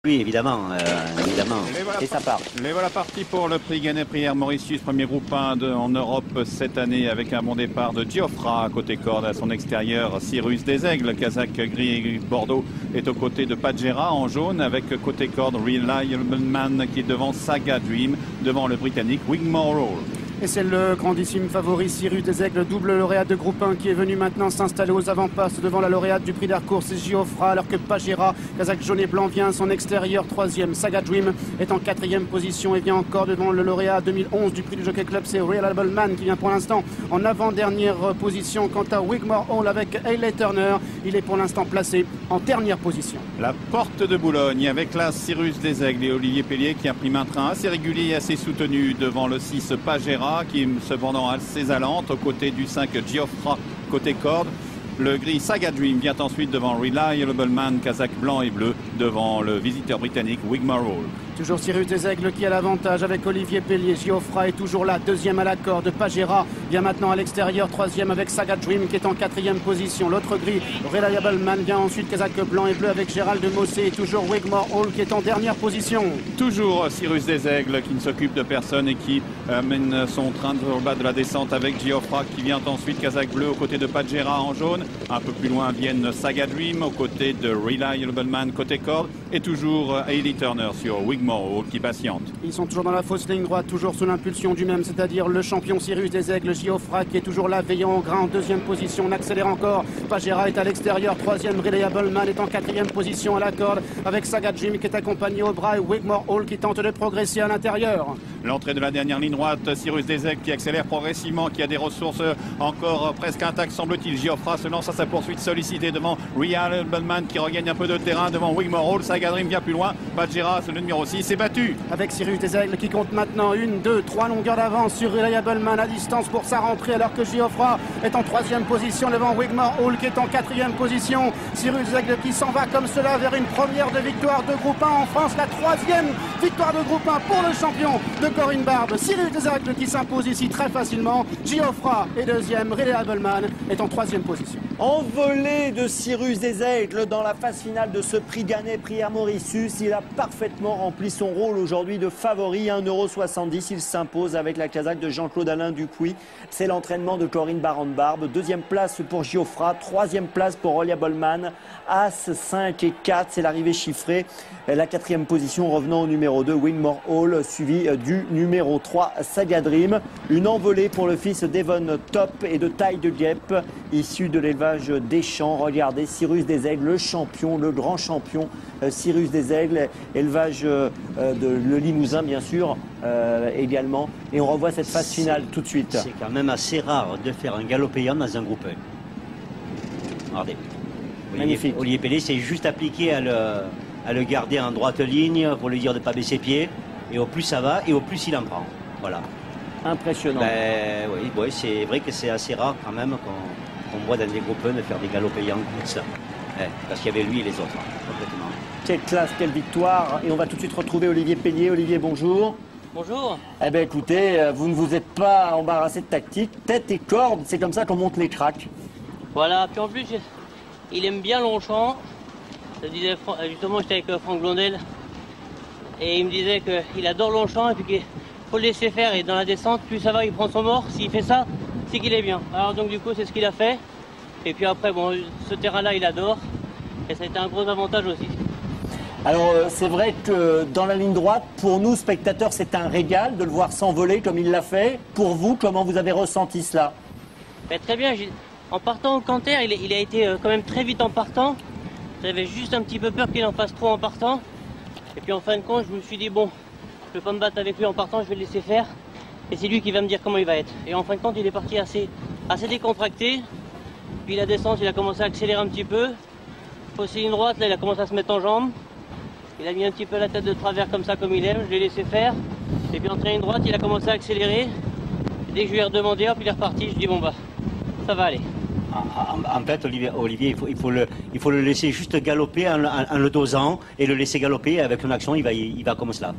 Oui, évidemment, évidemment. Et ça part. Les voilà partis pour le prix Gannet-Prière Mauritius, premier groupe 1 en Europe cette année, avec un bon départ de Giofra côté corde. À son extérieur, Cyrus Desaigles, Kazakh gris et bordeaux, est aux côtés de Pajera en jaune, avec côté corde Reliable Man qui est devant Saga Dream, devant le Britannique Wigmore Hall. Et c'est le grandissime favori Cyrus Desaigles, double lauréat de groupe 1, qui est venu maintenant s'installer aux avant-postes devant la lauréate du prix d'Harcourt, c'est Giofra, alors que Pajera, Kazakh jaune et blanc, vient à son extérieur, troisième. Saga Dream est en quatrième position et vient encore devant le lauréat 2011 du prix du Jockey Club, c'est Reliable Man qui vient pour l'instant en avant-dernière position. Quant à Wigmore Hall avec Hayley Turner, il est pour l'instant placé en dernière position. La porte de Boulogne avec là Cyrus Desaigles et Olivier Pellier qui a pris un train assez régulier et assez soutenu devant le 6 Pajera, qui est cependant assez allante aux côtés du 5 Giofra côté corde. Le gris Saga Dream vient ensuite devant Reliable Man, Kazakh blanc et bleu, devant le visiteur britannique Wigmore Hall. Toujours Cyrus Desaigles qui a l'avantage avec Olivier Pellier. Giofra est toujours là, deuxième à la corde. Pajera vient maintenant à l'extérieur, troisième avec Saga Dream qui est en quatrième position. L'autre gris, Reliable Man, vient ensuite Kazakh blanc et bleu avec Gérald de Mossé et toujours Wigmore Hall qui est en dernière position. Toujours Cyrus Desaigles qui ne s'occupe de personne et qui mène son train au bas de la descente avec Giofra qui vient ensuite Kazakh bleu aux côtés de Pajera en jaune. Un peu plus loin viennent Saga Dream aux côtés de Reliable Man côté corde et toujours Hayley Turner sur Wigmore Hall qui patiente. Ils sont toujours dans la fausse ligne droite, toujours sous l'impulsion du même, c'est-à-dire le champion Cyrus Desaigles, Giofra qui est toujours là, veillant au grain en deuxième position. On accélère encore. Pajera est à l'extérieur, troisième. Reliable Man est en quatrième position à la corde avec Saga Dream qui est accompagné au bras et Wigmore Hall qui tente de progresser à l'intérieur. L'entrée de la dernière ligne droite, Cyrus Desaigles qui accélère progressivement, qui a des ressources encore presque intactes semble-t-il. Giofra se lance à sa poursuite sollicitée devant Reliable Man qui regagne un peu de terrain devant Wigmore Hall. Saga Dream vient plus loin. Pajera, c'est le numéro 6, s'est battu. Avec Cyrus Desaigles qui compte maintenant 1, 2, 3 longueurs d'avance sur Reliable Man à distance pour sa rentrée, alors que Giofra est en troisième position devant Wigmore Hall qui est en quatrième position. Cyrus Desaigles qui s'en va comme cela vers une première de victoire de groupe 1 en France, la troisième victoire de groupe 1 pour le champion de Corinne Barbe. Cyrus Desaigles qui s'impose ici très facilement. Giofra est deuxième, Reliable Man est en troisième position. Envolé de Cyrus Desaigles dans la phase finale de ce prix Gannet-Prière Mauritius. Il a parfaitement rempli son rôle aujourd'hui de favori. 1,70 €. Il s'impose avec la Kazakh de Jean-Claude Alain Dupuis. C'est l'entraînement de Corinne Barbe. Deuxième place pour Giofra. Troisième place pour Reliable Man. As, 5 et 4. C'est l'arrivée chiffrée. La quatrième position revenant au numéro 2, Wigmore Hall, suivi du numéro 3, Saga Dream. Une envolée pour le fils d'Evon Top et de Taille de Guêpe, issu de l'élevage des champs. Regardez, Cyrus Desaigles, le champion, le grand champion. Cyrus Desaigles, élevage de le Limousin, bien sûr, également. Et on revoit cette phase finale tout de suite. C'est quand même assez rare de faire un galop payant dans un groupe 1. Regardez. Magnifique. Olivier Pellier s'est juste appliqué à le garder en droite ligne pour lui dire de ne pas baisser pied. Et au plus ça va, et au plus il en prend. Voilà. Impressionnant. Ben, oui, c'est vrai que c'est assez rare quand même qu'on voit dans des groupes 1 de faire des galops payants comme ça. Parce qu'il y avait lui et les autres, complètement. Quelle classe, quelle victoire. Et on va tout de suite retrouver Olivier Pellier. Olivier, bonjour. Bonjour. Eh bien écoutez, vous ne vous êtes pas embarrassé de tactique. Tête et corde, c'est comme ça qu'on monte les cracks. Voilà, puis en plus, il aime bien Longchamp. Justement, j'étais avec Franck Blondel. Et il me disait qu'il adore Longchamp et puis qu'il faut le laisser faire. Et dans la descente, plus ça va, il prend son mort. S'il fait ça, c'est qu'il est bien. Alors donc du coup, c'est ce qu'il a fait. Et puis après, bon, ce terrain-là, il adore. Et ça a été un gros avantage aussi. Alors c'est vrai que dans la ligne droite, pour nous spectateurs, c'est un régal de le voir s'envoler comme il l'a fait. Pour vous, comment vous avez ressenti cela? Ben, très bien. En partant au canter, il a été quand même très vite en partant. J'avais juste un petit peu peur qu'il en fasse trop en partant. Et puis en fin de compte, je me suis dit, bon, je ne vais pas me battre avec lui en partant, je vais le laisser faire. Et c'est lui qui va me dire comment il va être. Et en fin de compte, il est parti assez décontracté. Puis la descente, il a commencé à accélérer un petit peu. Fausse ligne droite, là, il a commencé à se mettre en jambe. Il a mis un petit peu la tête de travers comme ça, comme il aime. Je l'ai laissé faire. Et puis en ligne droite, il a commencé à accélérer. Et dès que je lui ai redemandé, hop, il est reparti. Je dis, bon, bah, ça va aller. En fait, Olivier, il faut le laisser juste galoper en le dosant et le laisser galoper avec une action, il va comme cela.